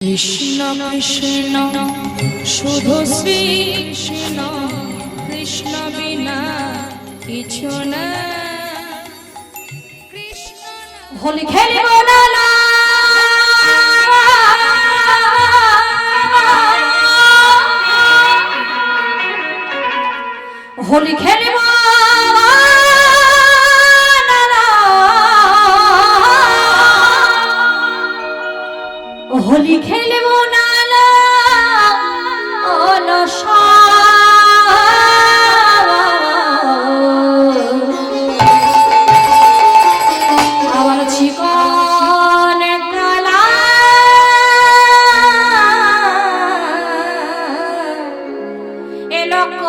কৃষ্ণ কৃষ্ণ শুধু শ্রী কৃষ্ণ, কৃষ্ণ বিনা কিছু না। হোলি খেলিব না, হোলি খেলিব হোলি খেলিব না অলসা আবার চিকন কালা এলো কই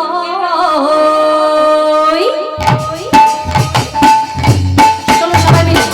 চলো সবাই মিলে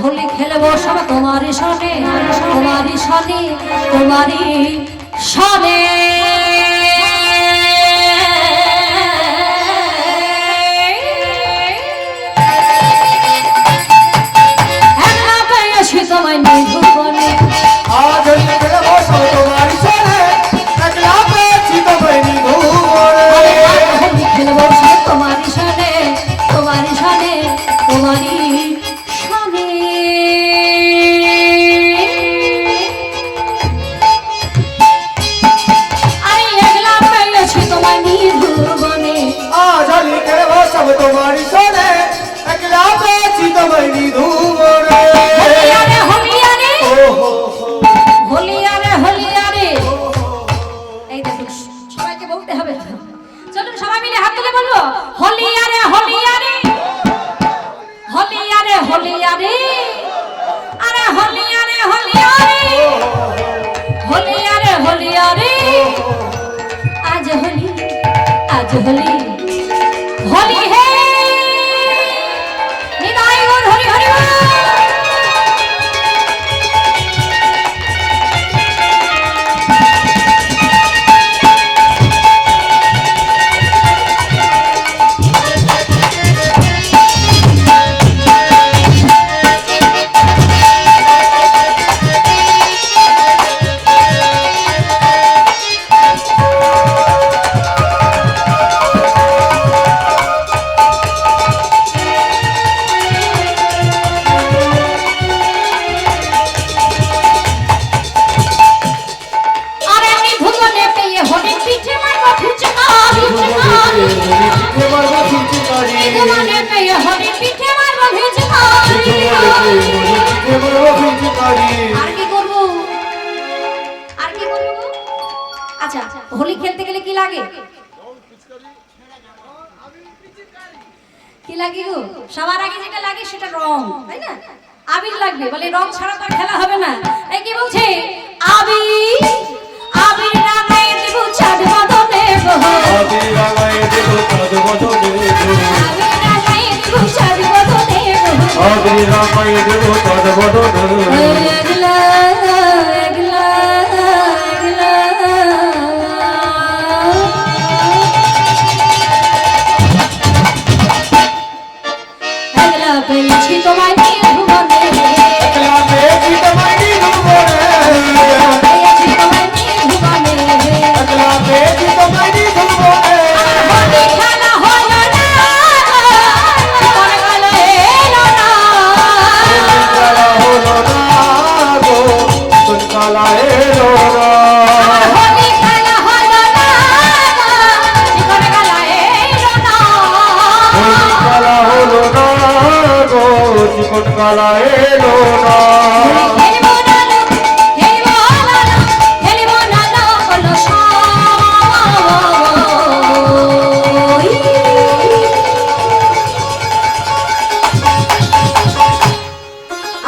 হোলি খেলবো সব তোমারই সনে, তোমারই সনে, তোমারই সনে। একলা পেয়েছি তোমায় নিধুবনে, আজ হোলি খেলবো সব তোমারই সনে, একলা পেয়েছি তোমায় নিধুবনে। হোলি খেলবো সব তোমারই সনে, তোমারই সনে, তোমারই সনে। আমি একলা পেয়েছি তোমায় নিধুবনে, আজ হোলি খেলবো সব তোমারই সনে, একলা পেয়েছি তোমায় নিধুবনে। হলিয়ারে হলিয়ারে ও হো হো, হলিয়ারে হলিয়ারে। এই দেখুন সবাইকে বলতে হবে, চলুন সবাই মিলে হাত তুলে বলবো হলিয়ারে হলিয়ারে, হলিয়ারে হলিয়ারে, আরে হলিয়ারে হলিয়ারে, হলিয়ারে হলিয়ারে। আজ হোলি, আজ হোলি, হোলি হে নিতাই গৌর হরি হরি বল। আর আমি ভুবনে পেয়ে হোলি পিঠে মারবো ফুচকারি, ফুচকারি। পিঠে মারবো ফুচকারি, ভুবনে পেয়ে হোলি পিঠে মারবো ফুচকারি। পিঠে মারবো ফুচকারি। আর কি করবো, আর কি করবো? আচ্ছা হোলি খেলতে গেলে কি লাগে, কি লাগে গো? সবার আগে যেটা লাগে সেটা রং, তাই না? আবির লাগবে, বলে রং ছাড়া তো আর খেলা হবে না। এই কি বলছে আবির, আবির লাগাই দেব চাঁদ বদনে গো, আবির লাগাই দেবো চাঁদ বদনে গো, আবির লাগাই দেব চাঁদ বদনে গো। আবির লাগাই দেবো চাঁদ বদনে গো। একলা একলা একলা একলা পেয়েছি তোমায় নিয়ে ভুবনে, একলা পেয়েছি তোমায় নিধুবনে, পেয়েছি তোমায় নিয়ে ভুবনে। একলা পেয়েছি তোমায় নিধুবনে। হোলি খেলা হলো না, জীবন গেল এলো না। খেলা হলো না গো, সন্ধ্যাবেলা এলো না। হোলি খেলা হলো না, জীবন গেল এলো না। খেলা হলো না গো, জীবন কালা এলো না। খেলবো না লো, খেলবো না লো, খেলবো না লো বলো সই।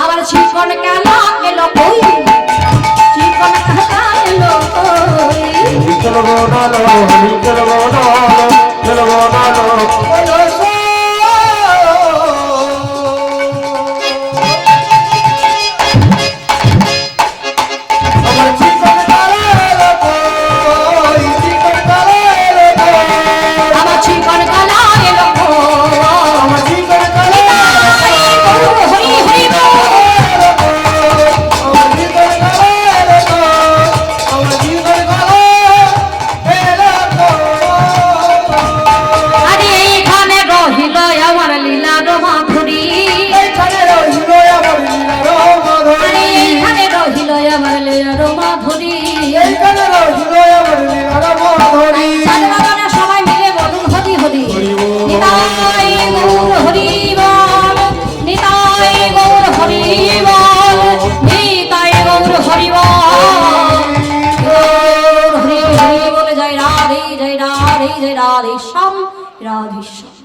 আবার চিকন কালা এলো কই, চিকন কালা এলো কই। খেলবো না লো, খেলবো না লো, খেলবো না লো, বলো সো। আমার জীবন কালা এলো কই, জীবন কালা এলো কই। আবার চিকন কালা এলো কই। আমার জীবন কালা এলো কই। হরি হরি বল। আমার জীবন কালা এলো কই, আমার জীবন কালা এলো কই। আরে এইখানে রহিল আমার লীলার মাধুরী, এইখানে রহিল আমার লীলার মাধুরী। আরে এইখানে রহিল আমার লীলার মাধুরী। এইখানে রহিল আমার লীলার মাধুরী। সাধুবাবারা সবাই মিলে বলুন হরি হরি, হরি বল। নিতাই গৌর হরি বল, নিতাই গৌর হরি বল, নিতাই গৌর হরি বল। গৌর হরি হরি বল, জয় রাধে জয় রাধে জয় রাধে শ্যাম রাধে শ্যাম।